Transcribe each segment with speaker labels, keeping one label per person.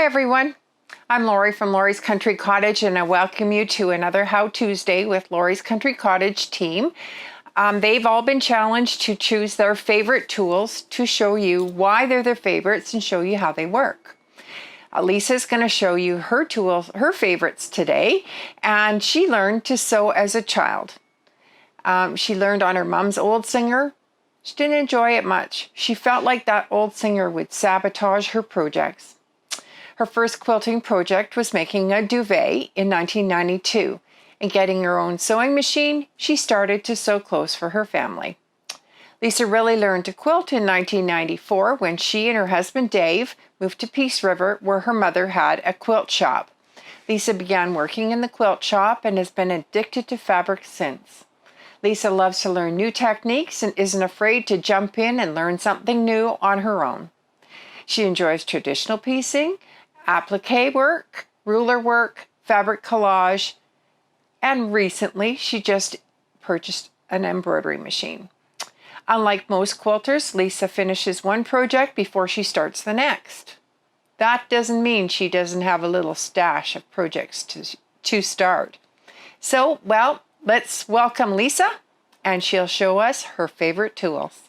Speaker 1: everyone, I'm Lori from Lori's Country Cottage, and I welcome you to another How Tuesday with Lori's Country Cottage team. They've all been challenged to choose their favorite tools to show you why they're their favorites and show you how they work. Lisa's going to show you her tools, her favorites today, and she learned to sew as a child. She learned on her mom's old singer. She didn't enjoy it much. She felt like that old singer would sabotage her projects. Her first quilting project was making a duvet in 1992, and getting her own sewing machine, she started to sew clothes for her family. Lisa really learned to quilt in 1994 when she and her husband Dave moved to Peace River, where her mother had a quilt shop. Lisa began working in the quilt shop and has been addicted to fabric since. Lisa loves to learn new techniques and isn't afraid to jump in and learn something new on her own. She enjoys traditional piecing, applique work, ruler work, fabric collage, and recently she just purchased an embroidery machine. Unlike most quilters, Lisa finishes one project before she starts the next. That doesn't mean she doesn't have a little stash of projects to start. So, well, let's welcome Lisa, and she'll show us her favorite tools.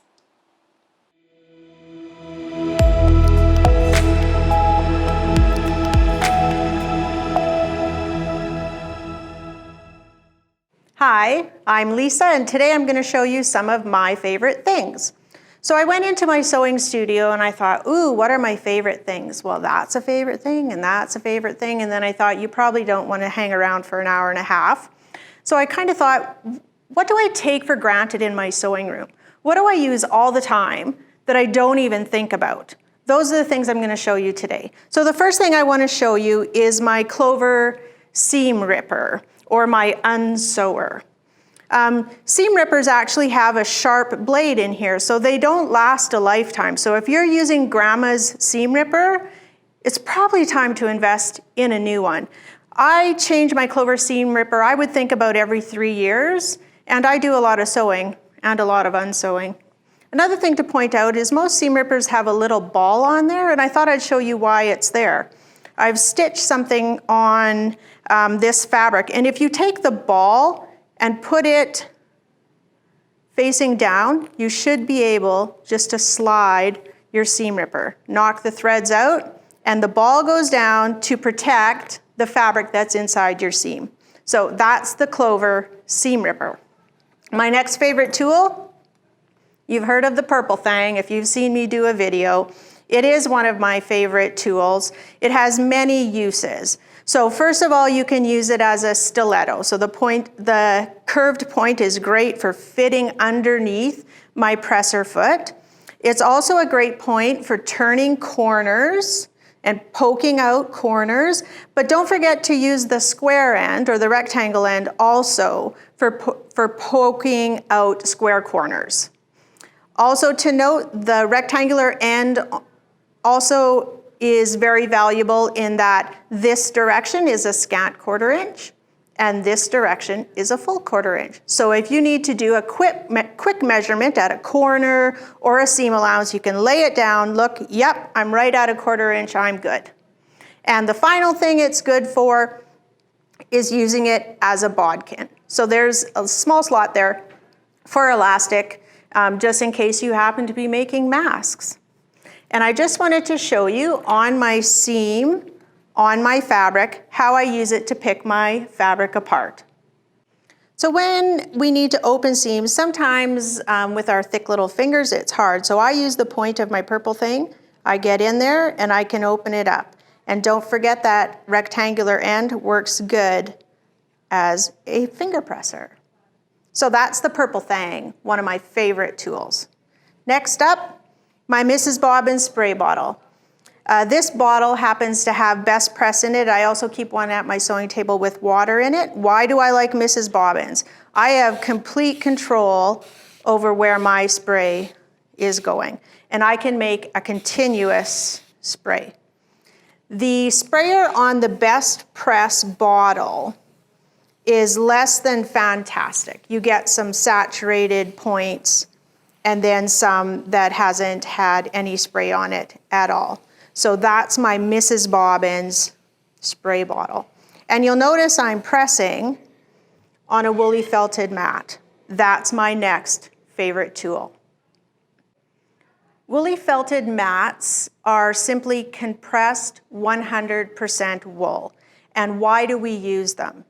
Speaker 2: Hi, I'm Lisa, and today I'm going to show you some of my favorite things. So I went into my sewing studio and I thought, ooh, what are my favorite things? Well, that's a favorite thing and that's a favorite thing. And then I thought, you probably don't want to hang around for an hour and a half. So I kind of thought, what do I take for granted in my sewing room? What do I use all the time that I don't even think about? Those are the things I'm going to show you today. So the first thing I want to show you is my Clover seam ripper, or my unsewer. Seam rippers actually have a sharp blade in here, so they don't last a lifetime. So if you're using grandma's seam ripper, it's probably time to invest in a new one. I change my Clover seam ripper, I would think about every 3 years, and I do a lot of sewing and a lot of unsewing. Another thing to point out is most seam rippers have a little ball on there, and I thought I'd show you why it's there. I've stitched something on this fabric, and if you take the ball and put it facing down, you should be able just to slide your seam ripper. Knock the threads out, and the ball goes down to protect the fabric that's inside your seam. So that's the Clover seam ripper. My next favorite tool, you've heard of the purple thing if you've seen me do a video. It is one of my favorite tools. It has many uses. So first of all, you can use it as a stiletto. So the curved point is great for fitting underneath my presser foot. It's also a great point for turning corners and poking out corners, but don't forget to use the square end or the rectangle end also for poking out square corners. Also to note, the rectangular end also is very valuable in that this direction is a scant 1/4 inch and this direction is a full 1/4 inch. So if you need to do a quick measurement at a corner or a seam allowance, you can lay it down, look, yep, I'm right at a 1/4 inch, I'm good. And the final thing it's good for is using it as a bodkin. So there's a small slot there for elastic, just in case you happen to be making masks. And I just wanted to show you on my seam, on my fabric, how I use it to pick my fabric apart. So when we need to open seams, sometimes with our thick little fingers, it's hard. So I use the point of my purple thing. I get in there and I can open it up. And don't forget that rectangular end works good as a finger presser. So that's the purple thing, one of my favorite tools. Next up, my Mrs. Bobbins spray bottle. This bottle happens to have Best Press in it. I also keep one at my sewing table with water in it. Why do I like Mrs. Bobbins? I have complete control over where my spray is going, and I can make a continuous spray. The sprayer on the Best Press bottle is less than fantastic. You get some saturated points and then some that hasn't had any spray on it at all. So that's my Mrs. Bobbins spray bottle. And you'll notice I'm pressing on a woolly felted mat. That's my next favorite tool. Woolly felted mats are simply compressed 100% wool. And why do we use them?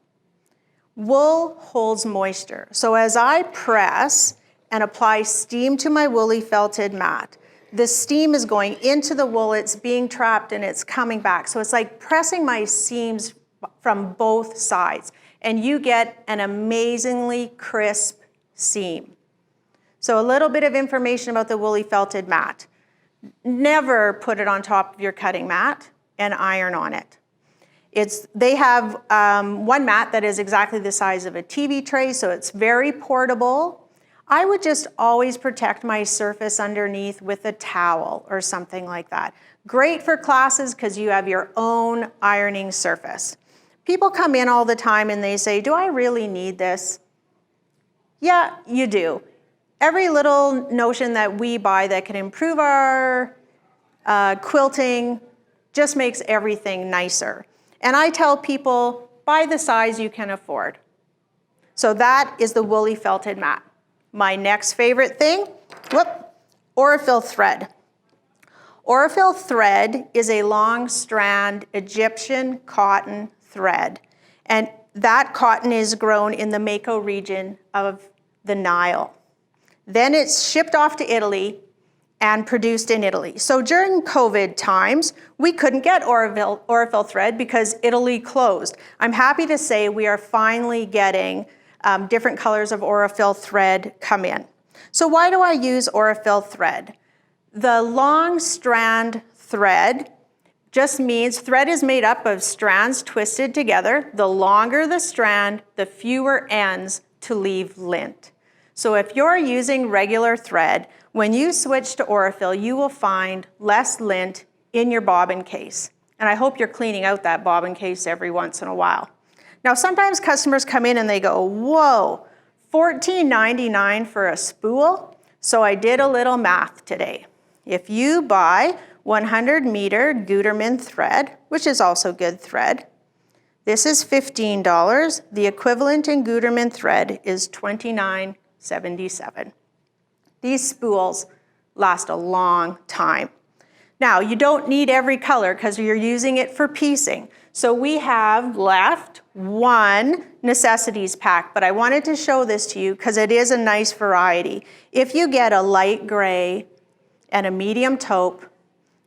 Speaker 2: Wool holds moisture. So as I press and apply steam to my woolly felted mat, the steam is going into the wool, it's being trapped and it's coming back. So it's like pressing my seams from both sides, and you get an amazingly crisp seam. So a little bit of information about the woolly felted mat. Never put it on top of your cutting mat and iron on it. They have one mat that is exactly the size of a TV tray, so it's very portable. I would just always protect my surface underneath with a towel or something like that. Great for classes because you have your own ironing surface. People come in all the time and they say, do I really need this? Yeah, you do. Every little notion that we buy that can improve our quilting just makes everything nicer. And I tell people, buy the size you can afford. So that is the woolly felted mat. My next favorite thing, Aurifil thread. Aurifil thread is a long strand Egyptian cotton thread. And that cotton is grown in the Mako region of the Nile. Then it's shipped off to Italy and produced in Italy. So during COVID times, we couldn't get Aurifil thread because Italy closed. I'm happy to say we are finally getting different colors of Aurifil thread come in. So why do I use Aurifil thread? The long strand thread just means thread is made up of strands twisted together. The longer the strand, the fewer ends to leave lint. So if you're using regular thread, when you switch to Aurifil, you will find less lint in your bobbin case. And I hope you're cleaning out that bobbin case every once in a while. Now, sometimes customers come in and they go, whoa, $14.99 for a spool? So I did a little math today. If you buy 100 meter Gutermann thread, which is also good thread, this is $15. The equivalent in Gutermann thread is $29.77. These spools last a long time. Now, you don't need every color because you're using it for piecing. So we have left one necessities pack, but I wanted to show this to you because it is a nice variety. If you get a light gray and a medium taupe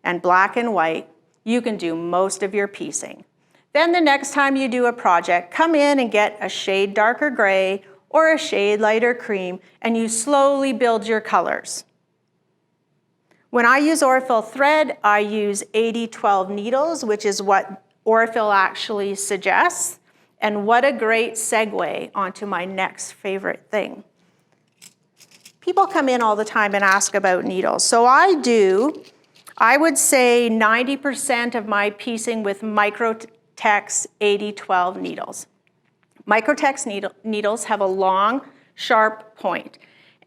Speaker 2: and black and white, you can do most of your piecing. Then the next time you do a project, come in and get a shade darker gray or a shade lighter cream, and you slowly build your colors. When I use Aurifil thread, I use 80-12 needles, which is what Aurifil actually suggests. And what a great segue onto my next favorite thing. People come in all the time and ask about needles. So I would say 90% of my piecing with Microtex 80-12 needles. Microtex needles have a long, sharp point.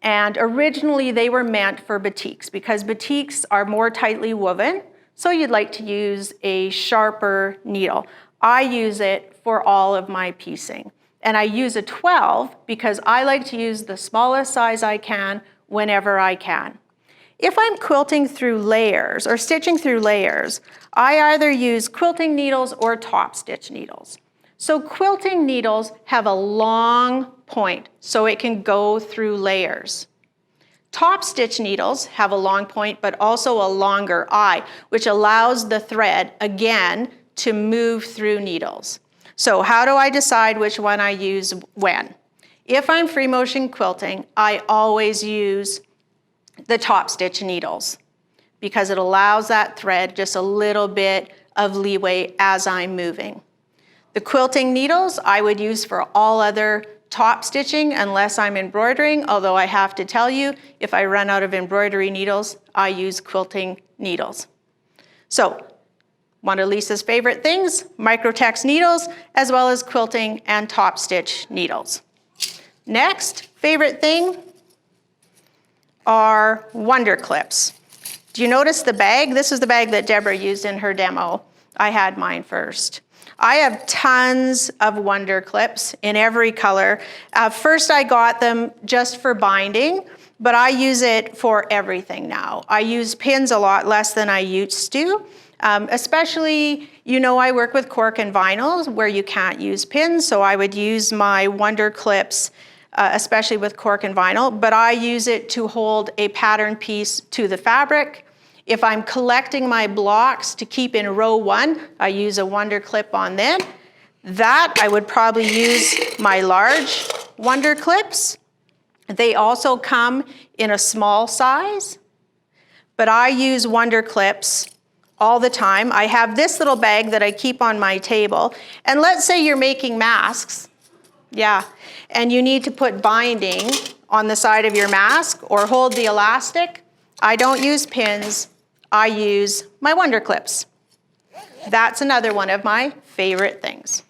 Speaker 2: And originally they were meant for batiks because batiks are more tightly woven, so you'd like to use a sharper needle. I use it for all of my piecing. And I use a 12 because I like to use the smallest size I can whenever I can. If I'm quilting through layers or stitching through layers, I either use quilting needles or top stitch needles. So quilting needles have a long point, so it can go through layers. Top stitch needles have a long point, but also a longer eye, which allows the thread, again, to move through needles. So how do I decide which one I use when? If I'm free motion quilting, I always use the top stitch needles because it allows that thread just a little bit of leeway as I'm moving. The quilting needles I would use for all other top stitching unless I'm embroidering, although I have to tell you, if I run out of embroidery needles, I use quilting needles. So, one of Lisa's favorite things, Microtex needles, as well as quilting and top stitch needles. Next favorite thing are Wonder Clips. Do you notice the bag? This is the bag that Deborah used in her demo. I had mine first. I have tons of Wonder Clips in every color. First I got them just for binding, but I use it for everything now. I use pins a lot less than I used to. Especially, you know, I work with cork and vinyl where you can't use pins, so I would use my Wonder Clips, especially with cork and vinyl, but I use it to hold a pattern piece to the fabric. If I'm collecting my blocks to keep in row 1, I use a Wonder Clip on then. That I would probably use my large Wonder Clips. They also come in a small size, but I use Wonder Clips all the time. I have this little bag that I keep on my table. And let's say you're making masks, and you need to put binding on the side of your mask or hold the elastic. I don't use pins, I use my Wonder Clips. That's another one of my favorite things.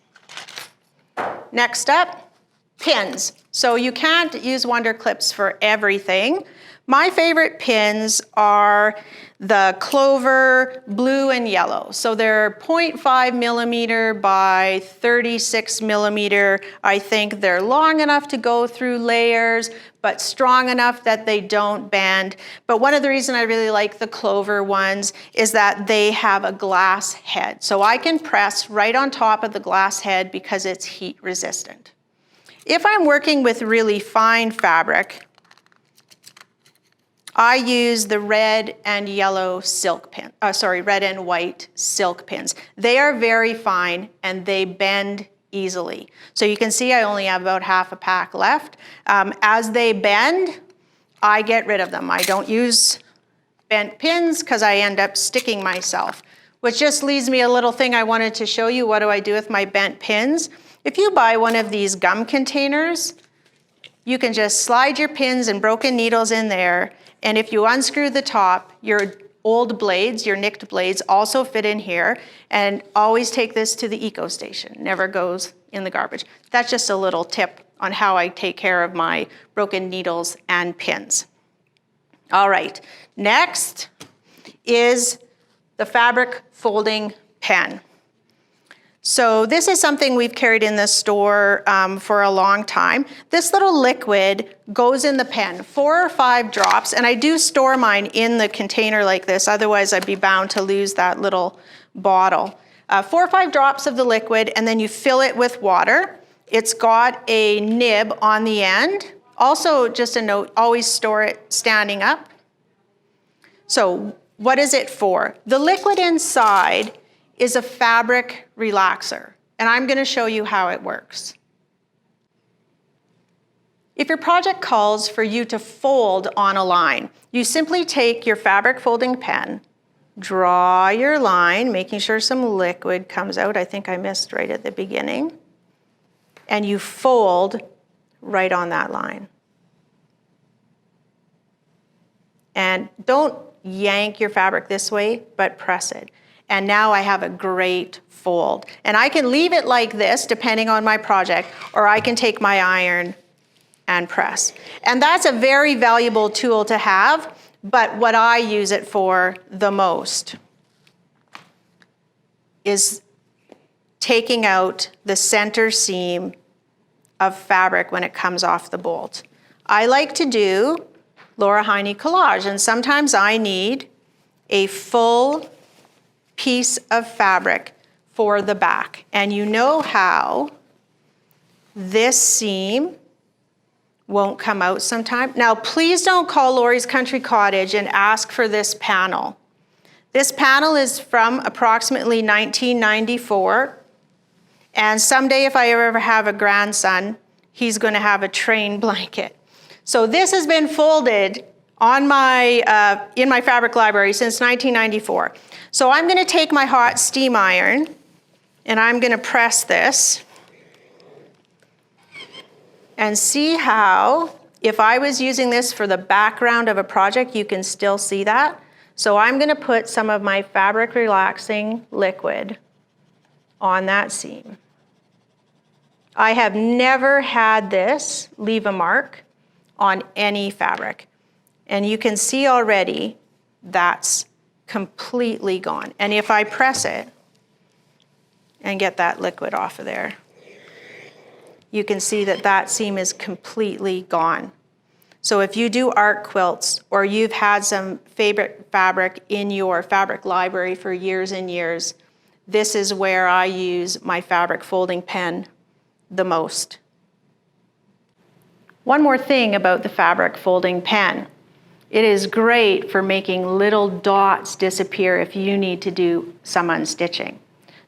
Speaker 2: Next up, pins. So you can't use Wonder Clips for everything. My favorite pins are the Clover blue and yellow. So they're 0.5 millimeter by 36 millimeter. I think they're long enough to go through layers, but strong enough that they don't bend. But one of the reasons I really like the Clover ones is that they have a glass head. So I can press right on top of the glass head because it's heat resistant. If I'm working with really fine fabric, I use the red and yellow silk pin, red and white silk pins. They are very fine and they bend easily. So you can see I only have about half a pack left. As they bend, I get rid of them. I don't use bent pins because I end up sticking myself, which just leaves me a little thing I wanted to show you. What do I do with my bent pins? If you buy one of these gum containers, you can just slide your pins and broken needles in there. And if you unscrew the top, your old blades, your nicked blades also fit in here. And always take this to the eco station. Never goes in the garbage. That's just a little tip on how I take care of my broken needles and pins. All right, next is the fabric folding pen. So this is something we've carried in the store for a long time. This little liquid goes in the pen, 4 or 5 drops, and I do store mine in the container like this, otherwise I'd be bound to lose that little bottle. 4 or 5 drops of the liquid, and then you fill it with water. It's got a nib on the end. Also, just a note, always store it standing up. So what is it for? The liquid inside is a fabric relaxer, and I'm going to show you how it works. If your project calls for you to fold on a line, you simply take your fabric folding pen, draw your line, making sure some liquid comes out. I think I missed right at the beginning, and you fold right on that line. And don't yank your fabric this way, but press it. And now I have a great fold. And I can leave it like this, depending on my project, or I can take my iron and press. And that's a very valuable tool to have, but what I use it for the most is taking out the center seam of fabric when it comes off the bolt. I like to do Laura Heine collage, and sometimes I need a full piece of fabric for the back. And you know how this seam won't come out sometime. Now, please don't call Lori's Country Cottage and ask for this panel. This panel is from approximately 1994. And someday, if I ever have a grandson, he's going to have a train blanket. So this has been folded on my, in my fabric library since 1994. So I'm going to take my hot steam iron and I'm going to press this and see how, if I was using this for the background of a project, you can still see that. So I'm going to put some of my fabric relaxing liquid on that seam. I have never had this leave a mark on any fabric. And you can see already that's completely gone. And if I press it and get that liquid off of there, you can see that that seam is completely gone. So if you do art quilts or you've had some favorite fabric in your fabric library for years and years, this is where I use my fabric folding pen the most. One more thing about the fabric folding pen. It is great for making little dots disappear if you need to do some unstitching.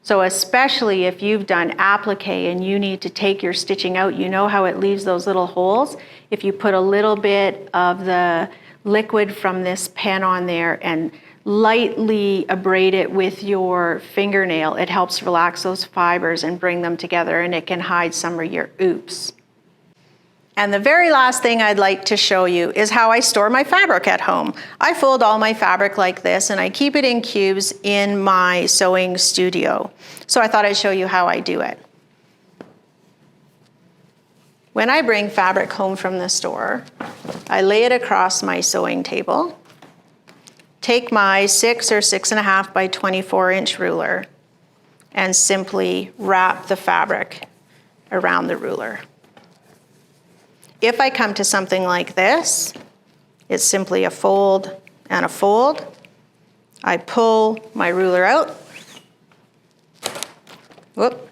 Speaker 2: So especially if you've done applique and you need to take your stitching out, you know how it leaves those little holes? If you put a little bit of the liquid from this pen on there and lightly abrade it with your fingernail, it helps relax those fibers and bring them together, and it can hide some of your oops. And the very last thing I'd like to show you is how I store my fabric at home. I fold all my fabric like this and I keep it in cubes in my sewing studio. So I thought I'd show you how I do it. When I bring fabric home from the store, I lay it across my sewing table, take my 6 or 6.5 by 24 inch ruler, and simply wrap the fabric around the ruler. If I come to something like this, it's simply a fold and a fold. I pull my ruler out, whoop,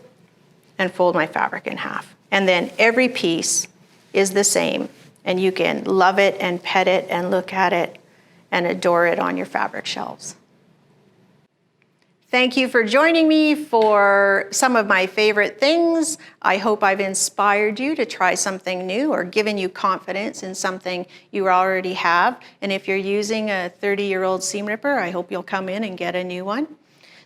Speaker 2: and fold my fabric in half. And then every piece is the same, and you can love it and pet it and look at it and adore it on your fabric shelves. Thank you for joining me for some of my favorite things. I hope I've inspired you to try something new or given you confidence in something you already have. And if you're using a 30-year-old seam ripper, I hope you'll come in and get a new one.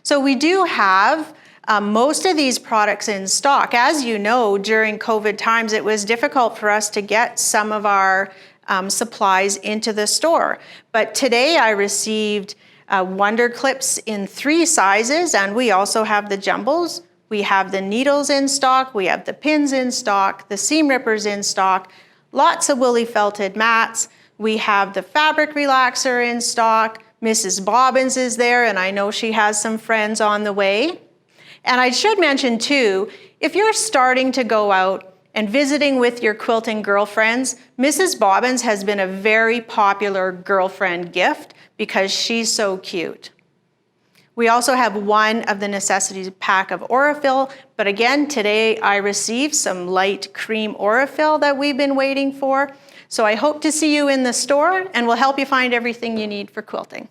Speaker 2: So we do have most of these products in stock. As you know, during COVID times, it was difficult for us to get some of our supplies into the store. But today I received Wonder Clips in 3 sizes, and we also have the jumbos. We have the needles in stock, we have the pins in stock, the seam rippers in stock, lots of woolly felted mats. We have the fabric relaxer in stock. Mrs. Bobbins is there, and I know she has some friends on the way. And I should mention too, if you're starting to go out and visiting with your quilting girlfriends, Mrs. Bobbins has been a very popular girlfriend gift because she's so cute. We also have one of the necessities pack of Aurifil, but again, today I received some light cream Aurifil that we've been waiting for. So I hope to see you in the store, and we'll help you find everything you need for quilting.